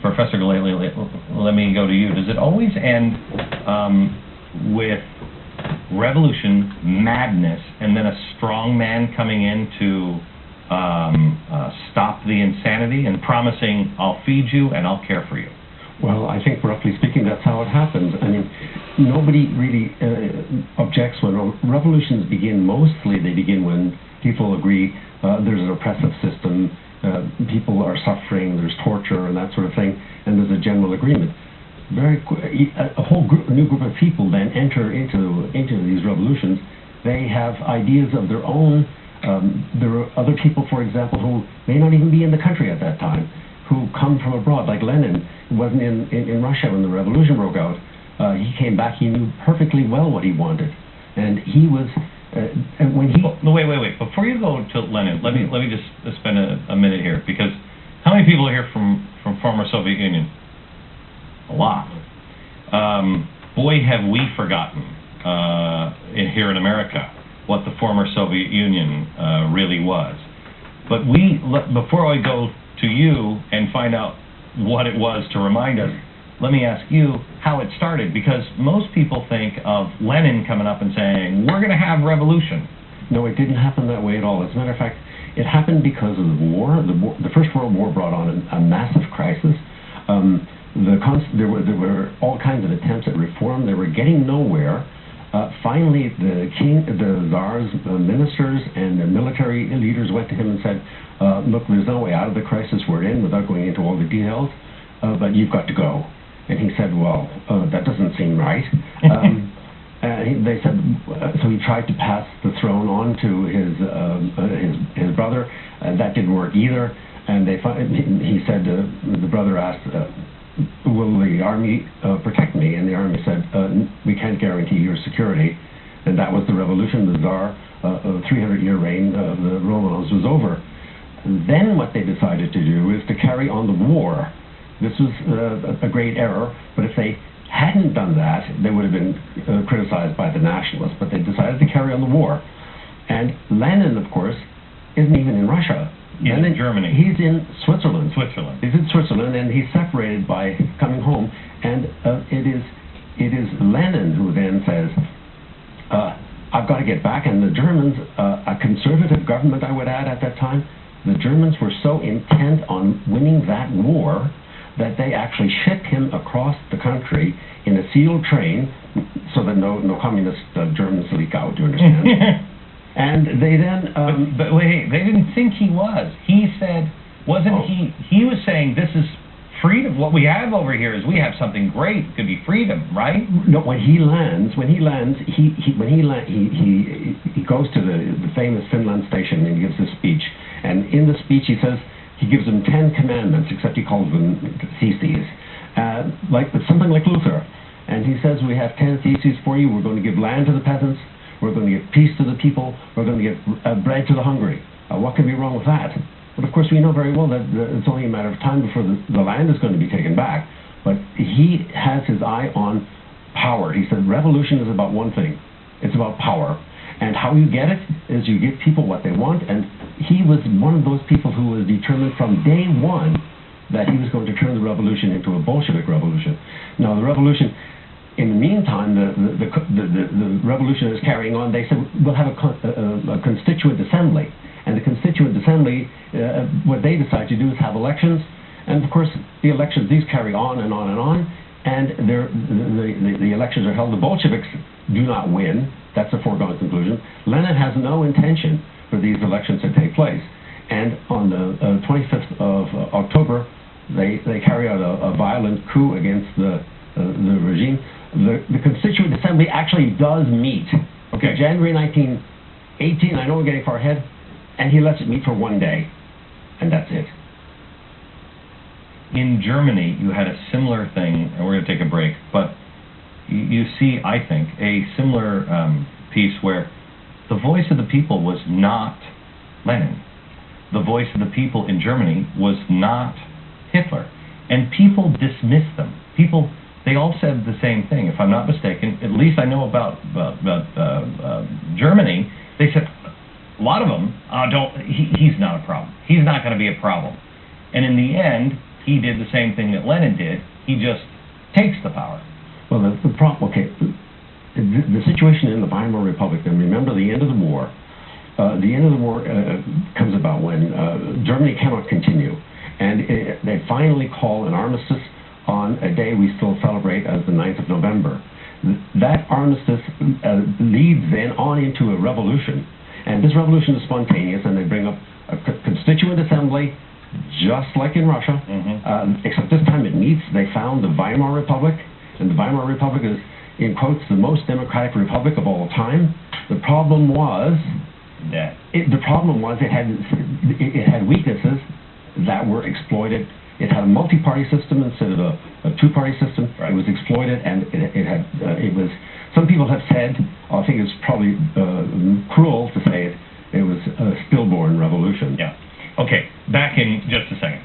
Professor Gellately, let me go to you. Does it always end with revolution, madness, and then a strong man coming in to stop the insanity and promising, I'll feed you and I'll care for you? Well, I think roughly speaking, that's how it happens. I mean, nobody really objects when revolutions begin. Mostly they begin when people agree there's an oppressive system, people are suffering, there's torture and that sort of thing, and there's a general agreement. A whole new group of people then enter into these revolutions. They have ideas of their own. There are other people, for example, who may not even be in the country at that time, who come from abroad, like Lenin, who wasn't in Russia when the revolution broke out. He came back, he knew perfectly well what he wanted. And he was, and when he... No, wait. Before you go to Lenin, let me just spend a minute here, because how many people are here from former Soviet Union? A lot. Boy, have we forgotten here in America what the former Soviet Union really was. But before I go to you and find out what it was to remind us, let me ask you how it started, because most people think of Lenin coming up and saying, we're going to have revolution. No, it didn't happen that way at all. As a matter of fact, it happened because of the war. The First World War brought on a massive crisis. There were all kinds of attempts at reform. They were getting nowhere. Finally, the king, the czars, the ministers, and the military leaders went to him and said, look, there's no way out of the crisis we're in without going into all the details, but you've got to go. And he said, well, that doesn't seem right. They said, so he tried to pass the throne on to his brother, and that didn't work either. And he said, the brother asked, will the army protect me? And the army said, we can't guarantee your security. And that was the revolution. The Tsar, 300-year reign of the Romanovs was over. And then what they decided to do is to carry on the war. This was a great error, but if they hadn't done that, they would have been criticized by the nationalists. But they decided to carry on the war. And Lenin, of course, isn't even in Russia. He's in Germany. He's in Switzerland. He's in Switzerland, and he's separated by coming home. And it is Lenin who then says, I've got to get back. And the Germans, a conservative government, I would add, at that time, the Germans were so intent on winning that war that they actually shipped him across the country in a sealed train so that no communist Germans leak out, do you understand? And they then... but wait, they didn't think he was. He said, he was saying, this is freedom. What we have over here is we have something great. It could be freedom, right? No, when he lands, he goes to the famous Finland station and he gives a speech. And in the speech he says, he gives them 10 commandments, except he calls them theses, something like Luther. And he says, we have 10 theses for you. We're going to give land to the peasants. We're going to give peace to the people. We're going to give bread to the hungry. What can be wrong with that? But of course, we know very well that it's only a matter of time before the land is going to be taken back. But he has his eye on power. He said, revolution is about one thing. It's about power. And how you get it is you give people what they want. And he was one of those people who was determined from day one that he was going to turn the revolution into a Bolshevik revolution. Now, the revolution, in the meantime, the revolution is carrying on. They said, we'll have a constituent assembly. And the constituent assembly, what they decide to do is have elections. And of course, the elections, these carry on and on and on. And the elections are held. The Bolsheviks do not win. That's a foregone conclusion. Lenin has no intention for these elections to take place. And on the 25th of October, they carry out a violent coup against the regime. The Constituent Assembly actually does meet. Okay, January 1918, I know we're getting far ahead, and he lets it meet for one day, and that's it. In Germany, you had a similar thing, and we're going to take a break, but you see, I think, a similar piece where the voice of the people was not Lenin. The voice of the people in Germany was not Hitler. And people dismissed them. They all said the same thing, if I'm not mistaken. At least I know about Germany. They said, A lot of them he's not a problem. He's not going to be a problem. And in the end, he did the same thing that Lenin did. He just takes the power. Well, the problem, okay, the situation in the Weimar Republic, and remember the end of the war, comes about when Germany cannot continue. And they finally call an armistice on a day we still celebrate as the 9th of November. That armistice leads then on into a revolution. And this revolution is spontaneous, and they bring up a constituent assembly, just like in Russia, except this time they found the Weimar Republic, and the Weimar Republic is, in quotes, the most democratic republic of all time. The problem was it had weaknesses that were exploited. It had a multi-party system instead of a two-party system. Right. It was exploited, and it was. Some people have said, I think it's probably cruel to say it. It was a stillborn revolution. Yeah. Okay. Back in just a second.